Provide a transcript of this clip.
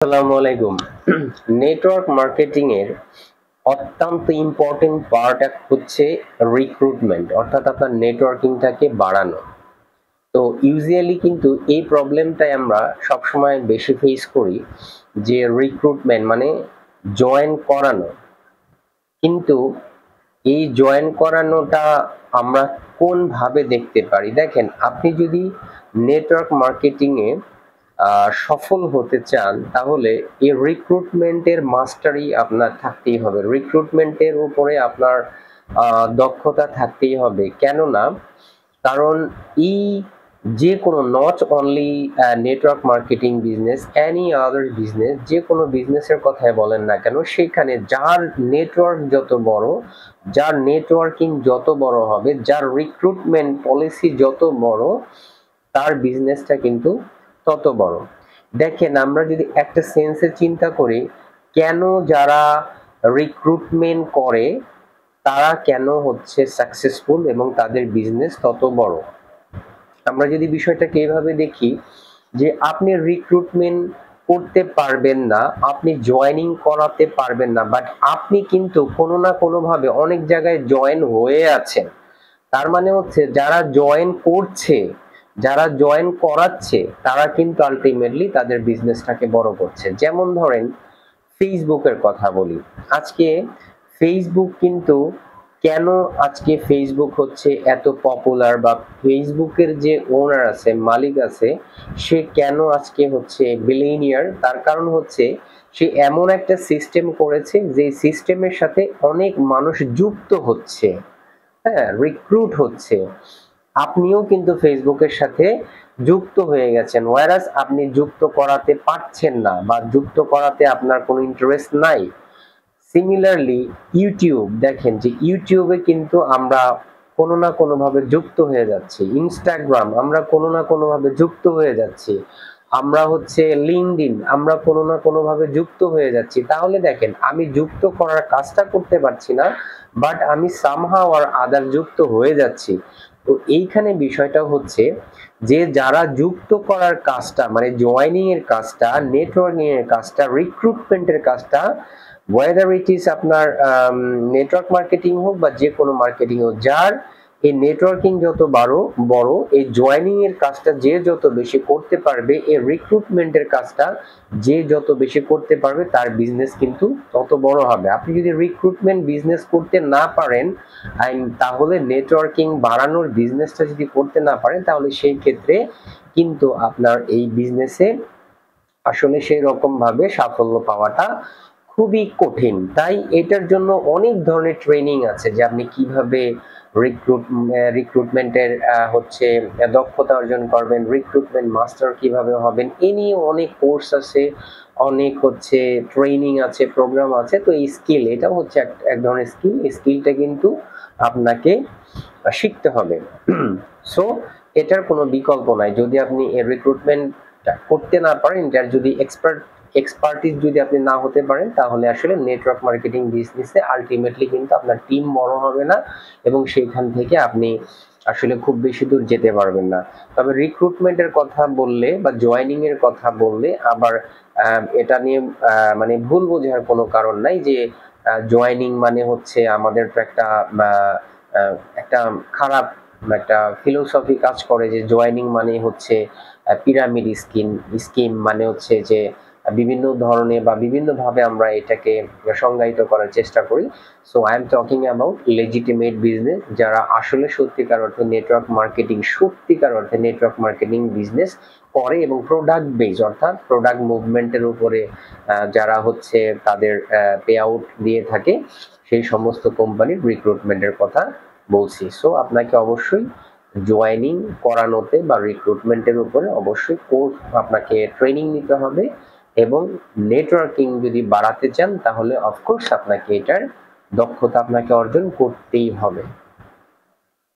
আসসালামু আলাইকুম। Network marketing এর অত্যন্ত ইম্পর্টেন্ট পার্ট হচ্ছে রিক্রুটমেন্ট, অর্থাৎ আপনার নেটওয়ার্কিংটাকে বাড়ানো। তো ইউজুয়ালি কিন্তু এই প্রবলেমটাই আমরা সবসময় বেশি ফেস করি, যে রিক্রুটমেন্ট মানে জয়েন করানো। কিন্তু এই জয়েন করানোটা আমরা কোনভাবে দেখতে পারি? দেখেন, আপনি যদি নেটওয়ার্ক মার্কেটিং এ সফল হতে চান, তাহলে এই রিক্রুটমেন্টের মাস্টারি আপনার থাকতেই হবে। রিক্রুটমেন্টের উপরে আপনার দক্ষতা থাকতেই হবে। কেননা কারণ এই যে কোনো not only network marketing business, any other business, যে কোনো বিজনেসের কথাই বলেন না কেন, সেখানে যার নেটওয়ার্ক যত বড়, যার নেটওয়ার্কিং যত বড় হবে, যার রিক্রুটমেন্ট পলিসি যত বড়, তার বিজনেসটা কিন্তু তত বড়। দেখেন, আমরা যদি একটা সেন্সে চিন্তা করি, কেন যারা রিক্রুটমেন্ট করে তারা কেন হচ্ছে সাকসেসফুল এবং তাদের বিজনেস তত বড়। আমরা যদি বিষয়টাকে এইভাবে দেখি, যে আপনি রিক্রুটমেন্ট করতে পারবেন না, আপনি জয়েনিং করাতে পারবেন না, বাট আপনি কিন্তু কোনো না কোনো ভাবে অনেক জায়গায় জয়েন হয়ে আছেন। তার মানে হচ্ছে যারা জয়েন করছে, যারা জয়েন করাচ্ছে, তারা কিন্তু আলটিমেটলি তাদের বিজনেসটাকে বড় করছে। যেমন ধরেন, ফেসবুকের কথা বলি। আজকে ফেসবুক কিন্তু কেন, আজকে ফেসবুক হচ্ছে এত পপুলার, বা ফেসবুকের যে ওনার আছে, মালিক আছে, সে কেন আজকে হচ্ছে বিলিয়নিয়ার? তার কারণ হচ্ছে সে এমন একটা সিস্টেম করেছে, যে সিস্টেমের সাথে অনেক মানুষ যুক্ত হচ্ছে, হ্যাঁ, রিক্রুট হচ্ছে। আপনিও কিন্তু ফেসবুকের সাথে যুক্ত হয়ে গেছেন, ওয়ারাস আপনি যুক্ত করাতে পারছেন না, বা যুক্ত করাতে আপনার কোনো ইন্টারেস্ট নাই। সিমিলারলি ইউটিউব, দেখেন যে ইউটিউবে কিন্তু আমরা কোনো না কোনো ভাবে যুক্ত হয়ে যাচ্ছি। ইনস্টাগ্রাম, আমরা কোনো না কোনো ভাবে যুক্ত হয়ে যাচ্ছি। আমরা হচ্ছে লিঙ্কডইন, আমরা কোনো না কোনো ভাবে যুক্ত হয়ে যাচ্ছি। তাহলে দেখেন, আমি যুক্ত করার কাজটা করতে পারছি না, বাট আমি সামহাউ আর আদার যুক্ত হয়ে যাচ্ছি। তো এইখানে বিষয়টা হচ্ছে যে যারা যুক্ত করার কাজটা, মানে জয়েনিং এর কাজটা, নেটওয়ার্কিং এর কাজটা, রিক্রুটমেন্টের কাজটা, ওয়েদার ইট ইজ আপনার নেটওয়ার্ক মার্কেটিং হোক বা যে কোনো মার্কেটিং হোক, যার এই নেটওয়ার্কিং যত বড়, এই জয়েনিং এর কাজটা যে যত বেশি করতে পারবে, এই রিক্রুটমেন্টের কাজটা যে যত বেশি করতে পারবে, তার বিজনেস কিন্তু তত বড় হবে। আপনি যদি রিক্রুটমেন্ট বিজনেস করতে না পারেন, তাহলে নেটওয়ার্কিং বাড়ানোর বিজনেসটা যদি করতে না পারেন, তাহলে সেই ক্ষেত্রে কিন্তু আপনার এই বিজনেসে আসলে সেই রকম ভাবে সাফল্য পাওয়াটা খুবই কঠিন। তাই এটার জন্য অনেক ধরনের ট্রেনিং আছে, যে আপনি কিভাবে রিক্রুটমেন্টের হচ্ছে দক্ষতা অর্জন করবেন, রিক্রুটমেন্ট মাস্টার কিভাবে হবেন, এ নিয়ে অনেক কোর্স আছে, অনেক হচ্ছে ট্রেনিং আছে, প্রোগ্রাম আছে। তো এই স্কিল, এটাও হচ্ছে এক ধরনের স্কিল। এই স্কিলটা কিন্তু আপনাকে শিখতে হবে। সো এটার কোনো বিকল্প নাই। যদি আপনি রিক্রুটমেন্ট করতে না পারেন, যার যদি এক্সপার্টিস যদি আপনি না হতে পারেন, তাহলে আসলে নেটওয়ার্ক মার্কেটিং বিজনেসে আলটিমেটলি কিন্তু আপনার টিম বড় হবে না, এবং সেইখান থেকে আপনি আসলে খুব বেশি দূর যেতে পারবেন না। তবে রিক্রুটমেন্টের কথা বললে বা জয়েনিং এর কথা বললে আবার এটা নিয়ে মানে ভুল বোঝার কোনো কারণ নাই, যে জয়েনিং মানে হচ্ছে আমাদের তো একটা খারাপ একটা ফিলোসফি কাজ করে, যে জয়েনিং মানে হচ্ছে পিরামিড স্কিম, মানে হচ্ছে যে বিভিন্ন ধরনের বা বিভিন্ন ভাবে আমরা এটাকে সংজ্ঞায়িত করার চেষ্টা করি। So I am talking about legitimate business, যারা আসলে সত্যিকার অর্থে নেটওয়ার্ক মার্কেটিং বিজনেস করে, এবং প্রোডাক্ট বেস, অর্থাৎ প্রোডাক্ট মুভমেন্টের উপরে যারা হচ্ছে তাদের পে আউট দিয়ে থাকে, সেই সমস্ত কোম্পানির রিক্রুটমেন্টের কথা বলছি। সো আপনাকে অবশ্যই জয়েনিং করানোতে বা রিক্রুটমেন্টের উপরে অবশ্যই কোর্স, আপনাকে ট্রেনিং নিতে হবে, এবং নেটওয়ার্কিং যদি বাড়াতে চান, তাহলে অফকোর্স আপনাকে এটার দক্ষতা আপনাকে অর্জন করতেই হবে।